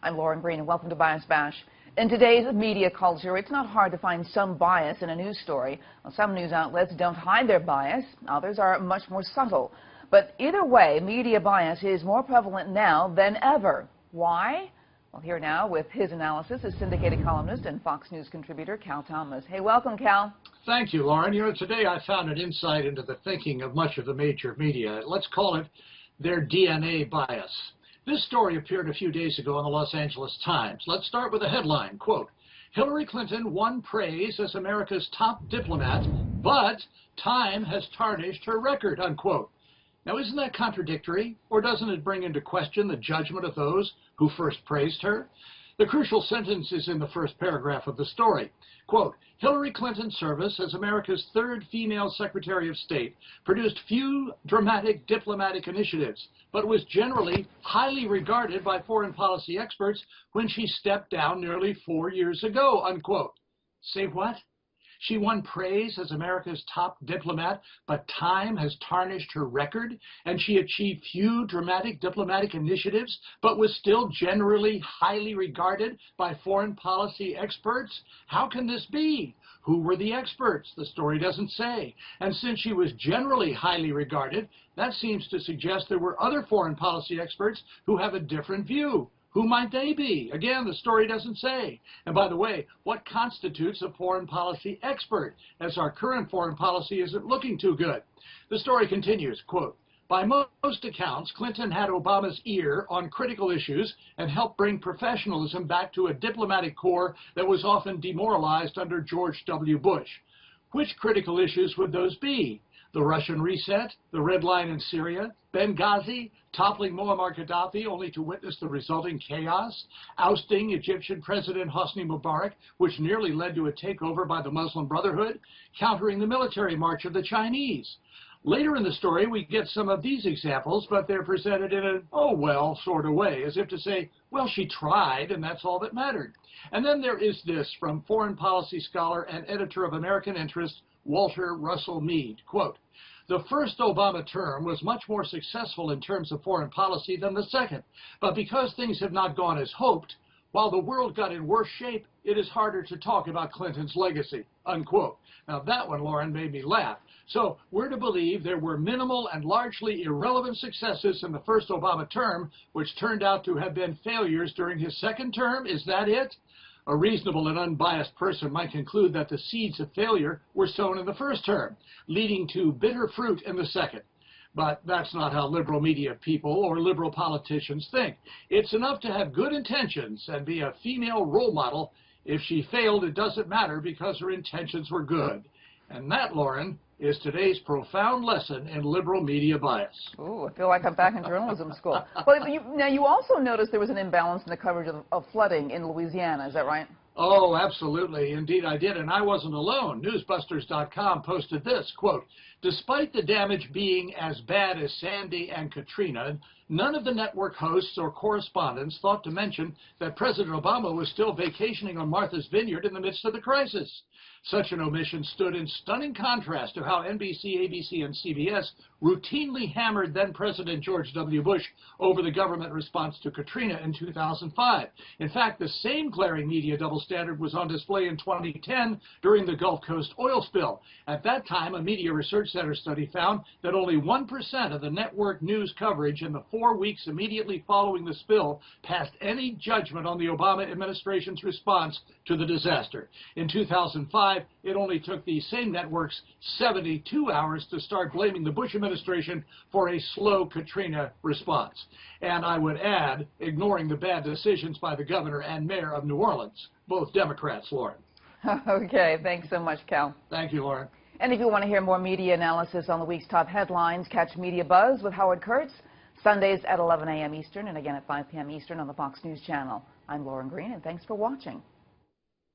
I'm Lauren Green, and welcome to Bias Bash. In today's media culture, it's not hard to find some bias in a news story. Well, some news outlets don't hide their bias. Others are much more subtle. But either way, media bias is more prevalent now than ever. Why? Well, here now with his analysis is Syndicated columnist and Fox News contributor Cal Thomas. Hey, welcome, Cal. Thank you, Lauren. You know, today I found an insight into the thinking of much of the major media. Let's call it their DNA bias. This story appeared a few days ago in the Los Angeles Times. Let's start with a headline, quote, Hillary Clinton won praise as America's top diplomat, but time has tarnished her record, unquote. Now, isn't that contradictory, or doesn't it bring into question the judgment of those who first praised her? The crucial sentence is in the first paragraph of the story. Quote, Hillary Clinton's service as America's third female Secretary of State produced few dramatic diplomatic initiatives, but was generally highly regarded by foreign policy experts when she stepped down nearly 4 years ago, unquote. Say what? She won praise as America's top diplomat, but time has tarnished her record, and she achieved few dramatic diplomatic initiatives, but was still generally highly regarded by foreign policy experts? How can this be? Who were the experts? The story doesn't say. And since she was generally highly regarded, that seems to suggest there were other foreign policy experts who have a different view. Who might they be? Again, the story doesn't say. And by the way, what constitutes a foreign policy expert, as our current foreign policy isn't looking too good? The story continues, quote, by most accounts, Clinton had Obama's ear on critical issues and helped bring professionalism back to a diplomatic corps that was often demoralized under George W. Bush. Which critical issues would those be? The Russian reset, the Red Line in Syria, Benghazi, toppling Muammar Gaddafi only to witness the resulting chaos, ousting Egyptian President Hosni Mubarak, which nearly led to a takeover by the Muslim Brotherhood, countering the military march of the Chinese. Later in the story, we get some of these examples, but they're presented in an, oh, well, sort of way, as if to say, well, she tried, and that's all that mattered. And then there is this from foreign policy scholar and editor of American Interest, Walter Russell Mead, quote, the first Obama term was much more successful in terms of foreign policy than the second, but because things have not gone as hoped, while the world got in worse shape, it is harder to talk about Clinton's legacy, unquote. Now that one, Lauren, made me laugh. So we're to believe there were minimal and largely irrelevant successes in the first Obama term, which turned out to have been failures during his second term? Is that it? A reasonable and unbiased person might conclude that the seeds of failure were sown in the first term, leading to bitter fruit in the second. But that's not how liberal media people or liberal politicians think. It's enough to have good intentions and be a female role model. If she failed, it doesn't matter because her intentions were good. And that, Lauren, is today's profound lesson in liberal media bias. Ooh, I feel like I'm back in journalism school. Well, now, you also noticed there was an imbalance in the coverage of flooding in Louisiana. Is that right? Oh, absolutely. Indeed, I did. And I wasn't alone. Newsbusters.com posted this, quote, despite the damage being as bad as Sandy and Katrina, none of the network hosts or correspondents thought to mention that President Obama was still vacationing on Martha's Vineyard in the midst of the crisis. Such an omission stood in stunning contrast to how NBC, ABC, and CBS routinely hammered then-President George W. Bush over the government response to Katrina in 2005. In fact, the same glaring media double standard was on display in 2010 during the Gulf Coast oil spill. At that time, a Media Research Center study found that only 1% of the network news coverage in the 4 weeks immediately following the spill passed any judgment on the Obama administration's response to the disaster. In 2005, it only took these same networks 72 hours to start blaming the Bush administration for a slow Katrina response. And I would add, ignoring the bad decisions by the governor and mayor of New Orleans, both Democrats, Lauren. Okay, thanks so much, Cal. Thank you, Lauren. And if you want to hear more media analysis on the week's top headlines, catch Media Buzz with Howard Kurtz, Sundays at 11 a.m. Eastern and again at 5 p.m. Eastern on the Fox News Channel. I'm Lauren Green, and thanks for watching.